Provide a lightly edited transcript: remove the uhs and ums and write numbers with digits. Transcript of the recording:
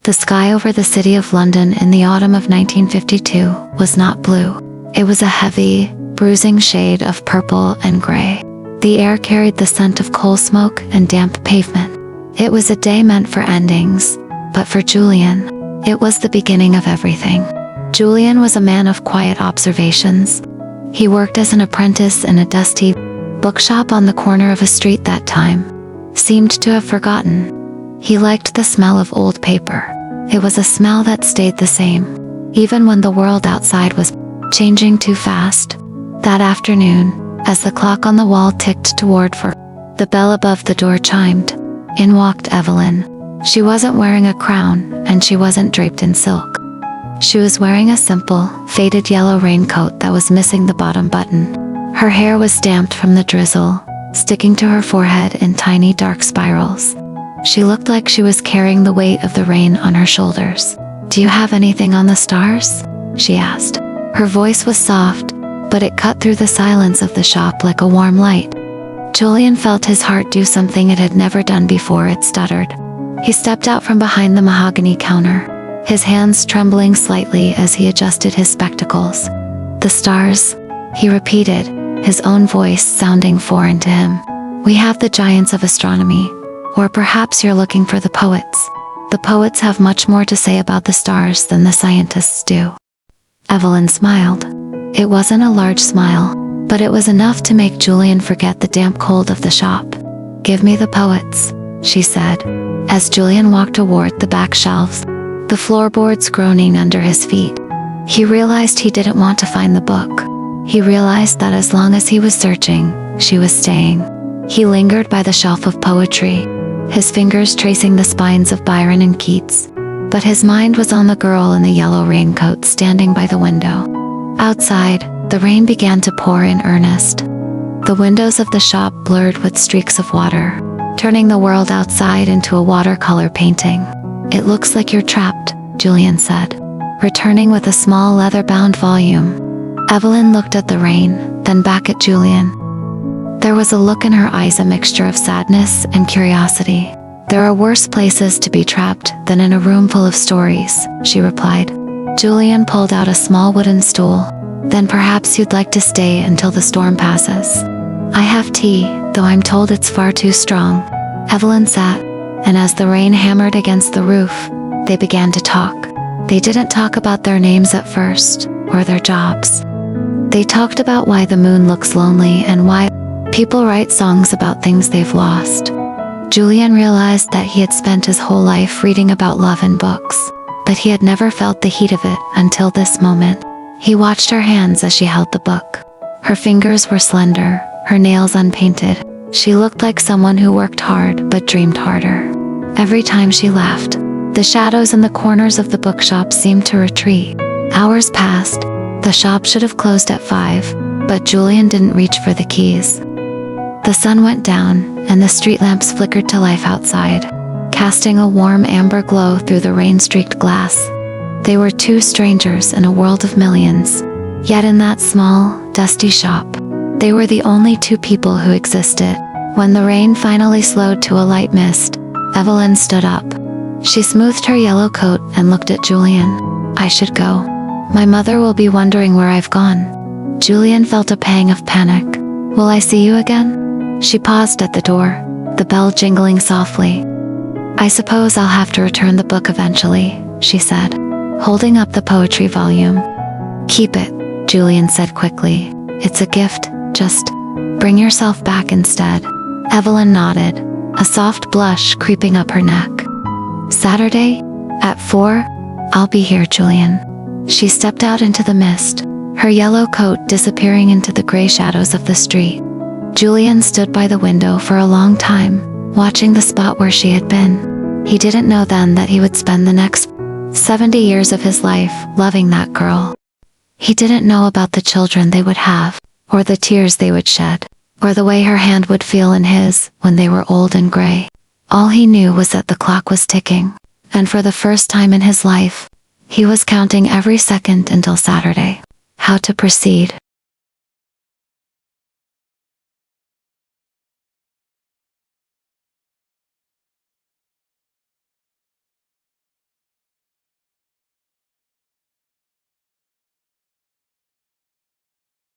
The sky over the city of London in the autumn of 1952 was not blue. It was a heavy, bruising shade of purple and gray. The air carried the scent of coal smoke and damp pavement. It was a day meant for endings, but for Julian, it was the beginning of everything. Julian was a man of quiet observations. He worked as an apprentice in a dusty bookshop on the corner of a street that time seemed to have forgotten. He liked the smell of old paper. It was a smell that stayed the same, even when the world outside was changing too fast. That afternoon, as the clock on the wall ticked toward 4, the bell above the door chimed. In walked Evelyn. She wasn't wearing a crown, and she wasn't draped in silk. She was wearing a simple, faded yellow raincoat that was missing the bottom button. Her hair was damped from the drizzle, sticking to her forehead in tiny dark spirals. She looked like she was carrying the weight of the rain on her shoulders. "Do you have anything on the stars?" she asked. Her voice was soft, but it cut through the silence of the shop like a warm light. Julian felt his heart do something it had never done before. It stuttered. He stepped out from behind the mahogany counter, his hands trembling slightly as he adjusted his spectacles. "The stars," he repeated, his own voice sounding foreign to him. "We have the giants of astronomy. Or perhaps you're looking for the poets. The poets have much more to say about the stars than the scientists do." Evelyn smiled. It wasn't a large smile, but it was enough to make Julian forget the damp cold of the shop. "Give me the poets," she said, as Julian walked toward the back shelves, the floorboards groaning under his feet. He realized he didn't want to find the book. He realized that as long as he was searching, she was staying. He lingered by the shelf of poetry, his fingers tracing the spines of Byron and Keats, but his mind was on the girl in the yellow raincoat standing by the window. Outside, the rain began to pour in earnest. The windows of the shop blurred with streaks of water, turning the world outside into a watercolor painting. "It looks like you're trapped," Julian said, returning with a small leather-bound volume. Evelyn looked at the rain, then back at Julian. There was a look in her eyes, a mixture of sadness and curiosity. "There are worse places to be trapped than in a room full of stories," she replied. Julian pulled out a small wooden stool. "Then perhaps you'd like to stay until the storm passes. I have tea, though I'm told it's far too strong." Evelyn sat, and as the rain hammered against the roof, they began to talk. They didn't talk about their names at first, or their jobs. They talked about why the moon looks lonely and why people write songs about things they've lost. Julian realized that he had spent his whole life reading about love in books, but he had never felt the heat of it until this moment. He watched her hands as she held the book. Her fingers were slender, her nails unpainted. She looked like someone who worked hard but dreamed harder. Every time she laughed, the shadows in the corners of the bookshop seemed to retreat. Hours passed. The shop should have closed at 5, but Julian didn't reach for the keys. The sun went down, and the street lamps flickered to life outside, casting a warm amber glow through the rain-streaked glass. They were two strangers in a world of millions, yet in that small, dusty shop, they were the only two people who existed. When the rain finally slowed to a light mist, Evelyn stood up. She smoothed her yellow coat and looked at Julian. "I should go. My mother will be wondering where I've gone." Julian felt a pang of panic. "Will I see you again?" She paused at the door, the bell jingling softly. "I suppose I'll have to return the book eventually," she said, holding up the poetry volume. "Keep it," Julian said quickly. "It's a gift, just bring yourself back instead." Evelyn nodded, a soft blush creeping up her neck. "Saturday? At 4? I'll be here, Julian." She stepped out into the mist, her yellow coat disappearing into the gray shadows of the street. Julian stood by the window for a long time, watching the spot where she had been. He didn't know then that he would spend the next 70 years of his life loving that girl. He didn't know about the children they would have, or the tears they would shed, or the way her hand would feel in his when they were old and gray. All he knew was that the clock was ticking, and for the first time in his life, he was counting every second until Saturday. How to proceed?